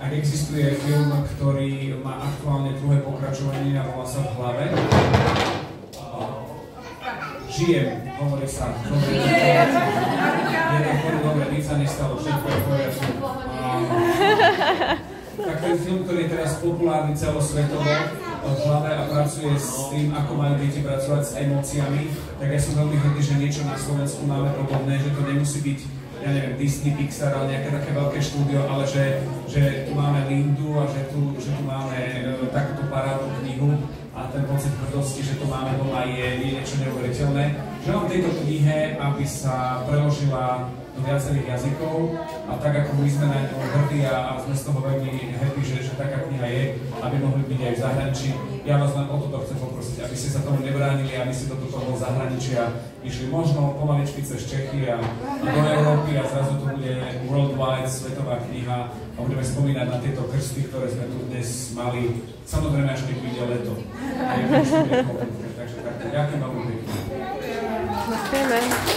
ak existuje film, ktorý má aktuálne druhé pokračovanie a volá sa V hlave. Žijem, hovorí sa. Dobre, nič sa nestalo, všetko je v poriadku. Tak ten film, ktorý je teraz populárny celosvetovo v hlave a pracuje s tým, ako majú deti pracovať s emóciami, tak ja som veľmi hrdý, že niečo na Slovensku máme podobné, že to nemusí byť, ja neviem, Disney, Pixar, ale nejaké také veľké štúdio, ale že tu máme Lindu a že tu máme takúto parádnu knihu a ten pocit hrdosti, že tu máme doma je niečo neuveriteľné. Želám tejto knihe, aby sa preložila do viacerých jazykov a tak ako my sme na ňu hrdí a sme z toho veľmi happy, že taká kniha je, aby mohli byť aj v zahraničí. Ja vás len o toto chcem poprosiť, aby ste sa tomu nebránili, aby ste do toho zahraničia išli možno pomaličky cez Čechy a do Európy a zrazu to bude worldwide svetová kniha a budeme spomínať na tieto krsty, ktoré sme tu dnes mali, samozrejme až keď vyjde leto. Takže takto, ďakujem veľmi pekne. Ďakujeme.